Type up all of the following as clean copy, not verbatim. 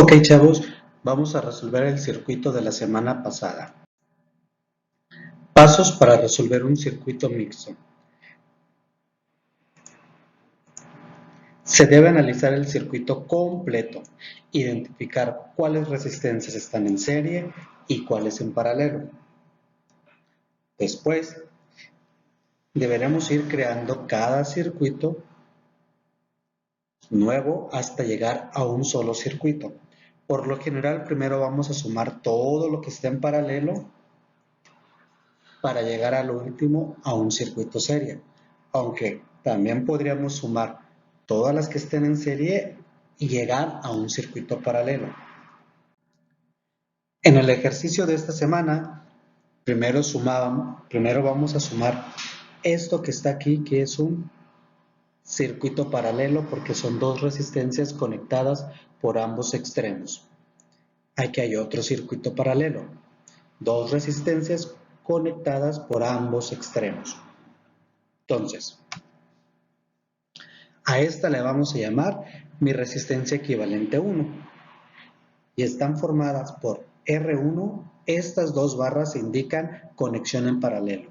Ok, chavos, vamos a resolver el circuito de la semana pasada. Pasos para resolver un circuito mixto. Se debe analizar el circuito completo, identificar cuáles resistencias están en serie y cuáles en paralelo. Después, deberemos ir creando cada circuito nuevo hasta llegar a un solo circuito. Por lo general, primero vamos a sumar todo lo que está en paralelo para llegar al último a un circuito serie. Aunque también podríamos sumar todas las que estén en serie y llegar a un circuito paralelo. En el ejercicio de esta semana, primero vamos a sumar esto que está aquí, que es un circuito paralelo porque son dos resistencias conectadas por ambos extremos. Aquí hay otro circuito paralelo, dos resistencias conectadas por ambos extremos. Entonces, a esta le vamos a llamar mi resistencia equivalente 1 y están formadas por R1. Estas dos barras indican conexión en paralelo,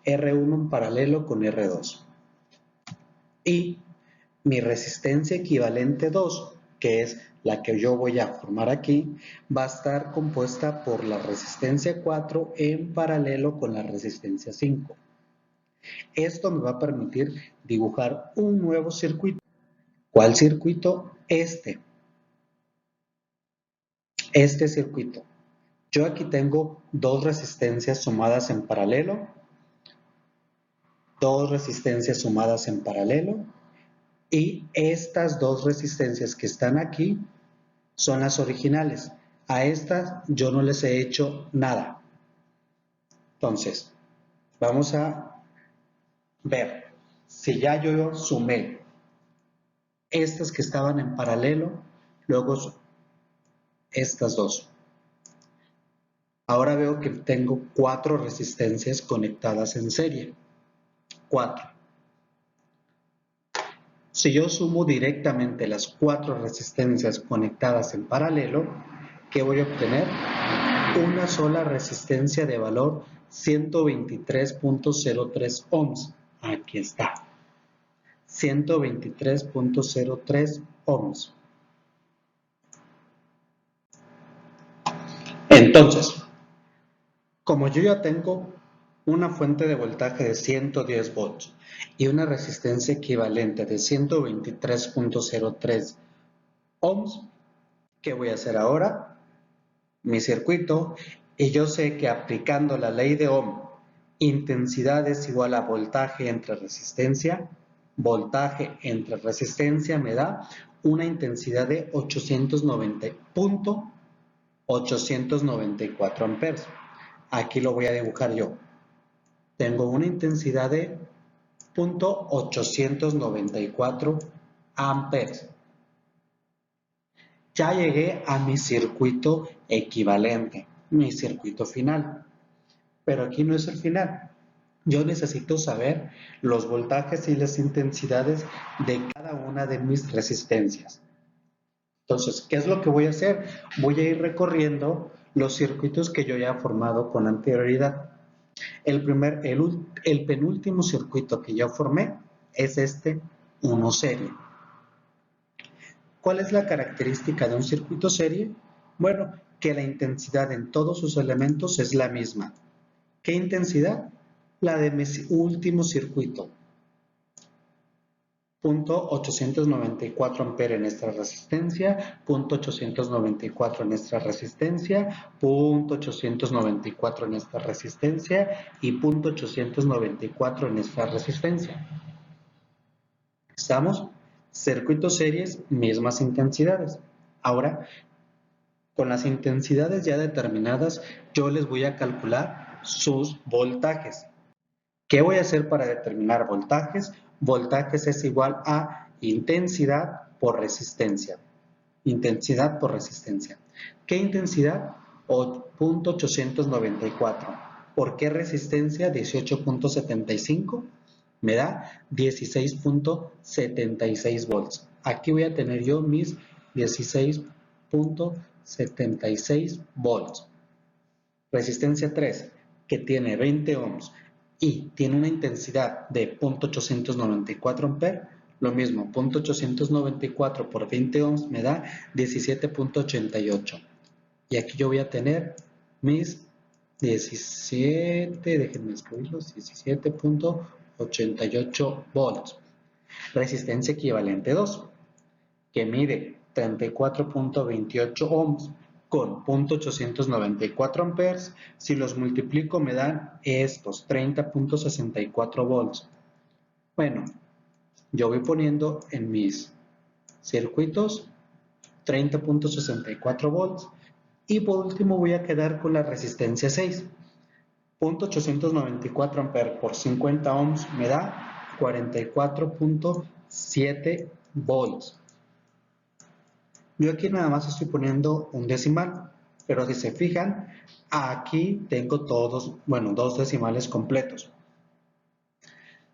R1 en paralelo con R2, y mi resistencia equivalente 2, que es la que yo voy a formar aquí, va a estar compuesta por la resistencia 4 en paralelo con la resistencia 5. Esto me va a permitir dibujar un nuevo circuito. ¿Cuál circuito? Este circuito. Yo aquí tengo dos resistencias sumadas en paralelo, dos resistencias sumadas en paralelo, y estas dos resistencias que están aquí son las originales. A estas yo no les he hecho nada. Entonces, vamos a ver si ya yo sumé estas que estaban en paralelo, luego estas dos. Ahora veo que tengo 4 resistencias conectadas en serie. 4. Si yo sumo directamente las 4 resistencias conectadas en paralelo, ¿qué voy a obtener? Una sola resistencia de valor 123.03 ohms. Aquí está. 123.03 ohms. Entonces, como yo ya tengo una fuente de voltaje de 110 volts y una resistencia equivalente de 123.03 ohms, ¿qué voy a hacer ahora? Mi circuito, y yo sé que aplicando la ley de Ohm, intensidad es igual a voltaje entre resistencia me da una intensidad de 890.894 amperes. Aquí lo voy a dibujar yo. Tengo una intensidad de 0.894 amperes. Ya llegué a mi circuito equivalente, mi circuito final. Pero aquí no es el final. Yo necesito saber los voltajes y las intensidades de cada una de mis resistencias. Entonces, ¿qué es lo que voy a hacer? Voy a ir recorriendo los circuitos que yo ya he formado con anterioridad. El penúltimo circuito que yo formé es este 1 serie. ¿Cuál es la característica de un circuito serie? Bueno, que la intensidad en todos sus elementos es la misma. ¿Qué intensidad? La de mi último circuito. 0.894 amperes en esta resistencia, 0.894 en esta resistencia, 0.894 en esta resistencia y 0.894 en esta resistencia. ¿Estamos? Circuitos series, mismas intensidades. Ahora, con las intensidades ya determinadas, yo les voy a calcular sus voltajes. ¿Qué voy a hacer para determinar voltajes? Voltajes es igual a intensidad por resistencia. Intensidad por resistencia. ¿Qué intensidad? 0.894. ¿Por qué resistencia? 18.75. Me da 16.76 volts. Aquí voy a tener yo mis 16.76 0.76 volts. Resistencia 3, que tiene 20 ohms y tiene una intensidad de 0.894 amperes, lo mismo, 0.894 por 20 ohms me da 17.88. Y aquí yo voy a tener mis 17, déjenme escribirlos, 17.88 volts. Resistencia equivalente 2, que mide 34.28 ohms con 0.894 amperes. Si los multiplico me dan estos 30.64 volts. Bueno, yo voy poniendo en mis circuitos 30.64 volts y por último voy a quedar con la resistencia 6. 0.894 amperes por 50 ohms me da 44.7 volts. Yo aquí nada más estoy poniendo un decimal, pero si se fijan, aquí tengo todos, bueno, dos decimales completos.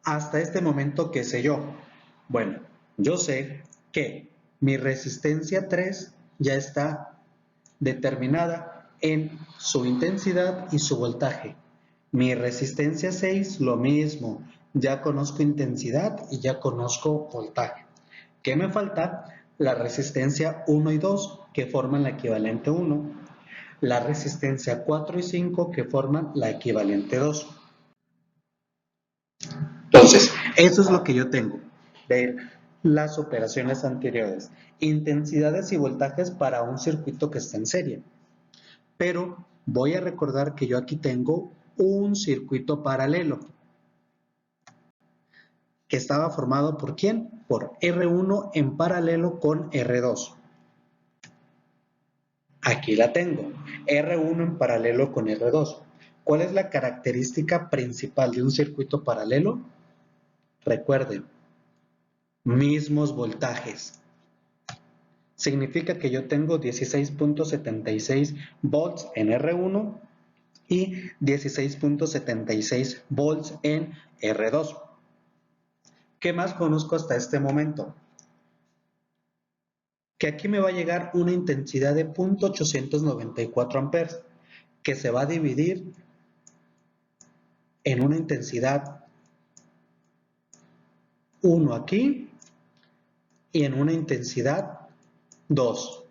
Hasta este momento, ¿qué sé yo? Bueno, yo sé que mi resistencia 3 ya está determinada en su intensidad y su voltaje. Mi resistencia 6, lo mismo, ya conozco intensidad y ya conozco voltaje. ¿Qué me falta? La resistencia 1 y 2, que forman la equivalente 1. La resistencia 4 y 5, que forman la equivalente 2. Entonces, eso es lo que yo tengo de las operaciones anteriores. Intensidades y voltajes para un circuito que está en serie. Pero voy a recordar que yo aquí tengo un circuito paralelo que estaba formado ¿por quién? Por R1 en paralelo con R2. Aquí la tengo, R1 en paralelo con R2. ¿Cuál es la característica principal de un circuito paralelo? Recuerden, mismos voltajes. Significa que yo tengo 16.76 volts en R1 y 16.76 volts en R2. ¿Qué más conozco hasta este momento? Que aquí me va a llegar una intensidad de 0.894 amperes, que se va a dividir en una intensidad 1 aquí y en una intensidad 2.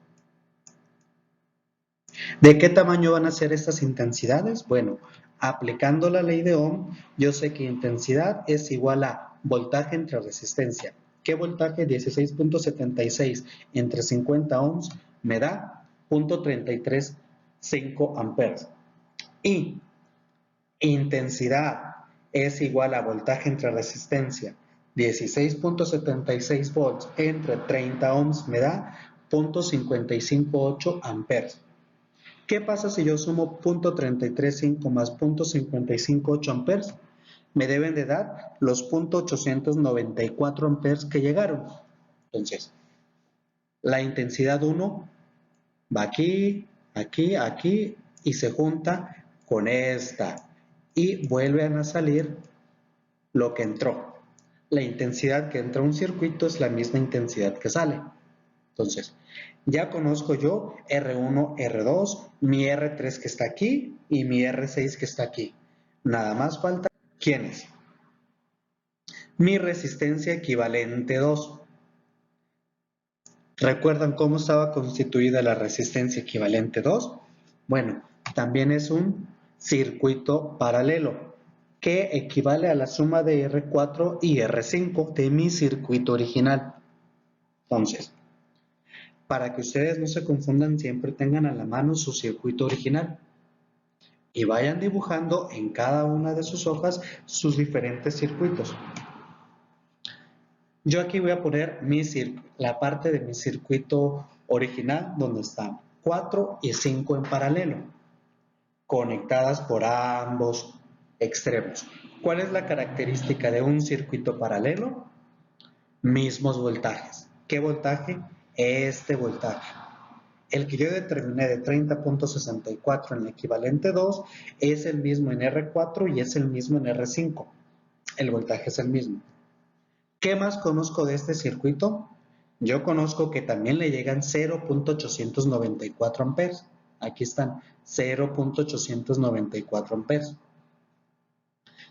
¿De qué tamaño van a ser estas intensidades? Bueno, aplicando la ley de Ohm, yo sé que intensidad es igual a voltaje entre resistencia. ¿Qué voltaje? 16.76 entre 50 ohms me da 0.335 amperes. Y intensidad es igual a voltaje entre resistencia. 16.76 volts entre 30 ohms me da 0.558 amperes. ¿Qué pasa si yo sumo 0.335 más 0.558 amperes? Me deben de dar los 0.894 amperes que llegaron. Entonces, la intensidad 1 va aquí, aquí, aquí y se junta con esta. Y vuelven a salir lo que entró. La intensidad que entra a un circuito es la misma intensidad que sale. Entonces, ya conozco yo R1, R2, mi R3 que está aquí y mi R6 que está aquí. Nada más falta, ¿quién es? Mi resistencia equivalente 2. ¿Recuerdan cómo estaba constituida la resistencia equivalente 2? Bueno, también es un circuito paralelo que equivale a la suma de R4 y R5 de mi circuito original. Entonces, para que ustedes no se confundan, siempre tengan a la mano su circuito original y vayan dibujando en cada una de sus hojas sus diferentes circuitos. Yo aquí voy a poner la parte de mi circuito original donde están 4 y 5 en paralelo, conectadas por ambos extremos. ¿Cuál es la característica de un circuito paralelo? Mismos voltajes. ¿Qué voltaje? Este voltaje. El que yo determiné de 30.64 en el equivalente 2 es el mismo en R4 y es el mismo en R5. El voltaje es el mismo. ¿Qué más conozco de este circuito? Yo conozco que también le llegan 0.894 amperes. Aquí están, 0.894 amperes.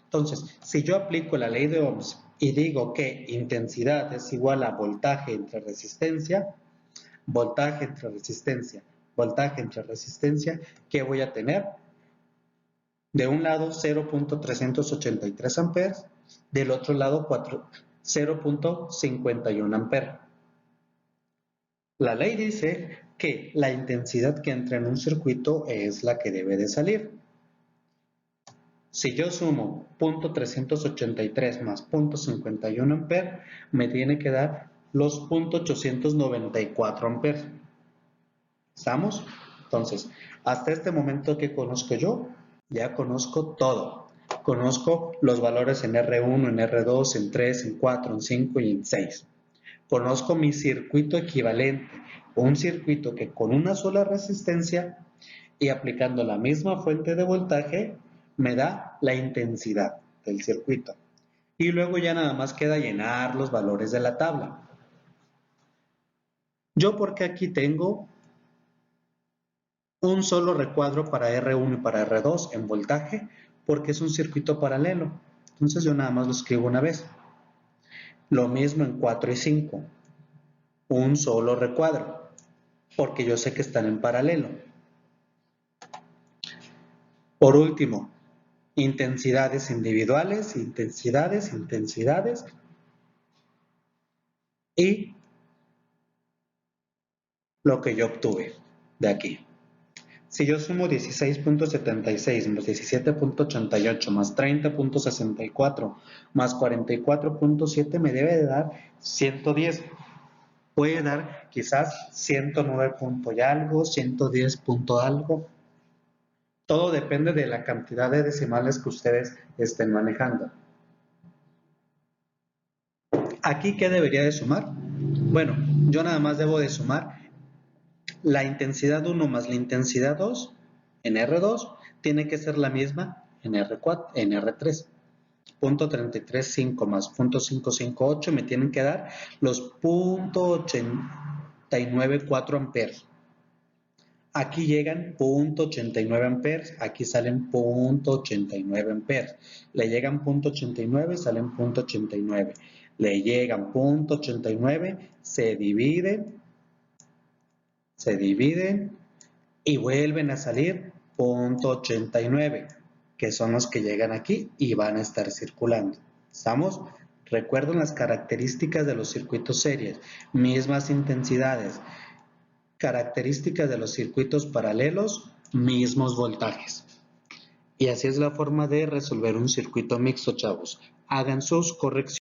Entonces, si yo aplico la ley de Ohms y digo que intensidad es igual a voltaje entre resistencia, voltaje entre resistencia, voltaje entre resistencia, ¿qué voy a tener? De un lado 0.383 amperes, del otro lado 0.51 amperes. La ley dice que la intensidad que entra en un circuito es la que debe de salir. Si yo sumo 0.383 más 0.51 amperes, me tiene que dar los 0.894 amperes. ¿Estamos? Entonces, hasta este momento, ¿qué conozco yo? Ya conozco todo. Conozco los valores en R1, en R2, en 3, en 4, en 5 y en 6. Conozco mi circuito equivalente, un circuito que con una sola resistencia y aplicando la misma fuente de voltaje me da la intensidad del circuito. Y luego ya nada más queda llenar los valores de la tabla. Yo porque aquí tengo un solo recuadro para R1 y para R2 en voltaje, porque es un circuito paralelo. Entonces yo nada más lo escribo una vez. Lo mismo en 4 y 5. Un solo recuadro, porque yo sé que están en paralelo. Por último, intensidades individuales, intensidades y lo que yo obtuve de aquí. Si yo sumo 16.76 más 17.88 más 30.64 más 44.7 me debe de dar 110. Puede dar quizás 109 punto y algo, 110 punto algo. Todo depende de la cantidad de decimales que ustedes estén manejando. ¿Aquí qué debería de sumar? Bueno, yo nada más debo de sumar la intensidad 1 más la intensidad 2 en R2 tiene que ser la misma en R4, en R3. 0.335 más 0.558 me tienen que dar los 0.894 amperes. Aquí llegan 0.89 amperes, aquí salen 0.89 amperes. Le llegan 0.89, salen 0.89. Le llegan 0.89, se dividen y vuelven a salir 0.89, que son los que llegan aquí y van a estar circulando. ¿Estamos? Recuerden las características de los circuitos series, mismas intensidades, características de los circuitos paralelos, mismos voltajes. Y así es la forma de resolver un circuito mixto, chavos. Hagan sus correcciones.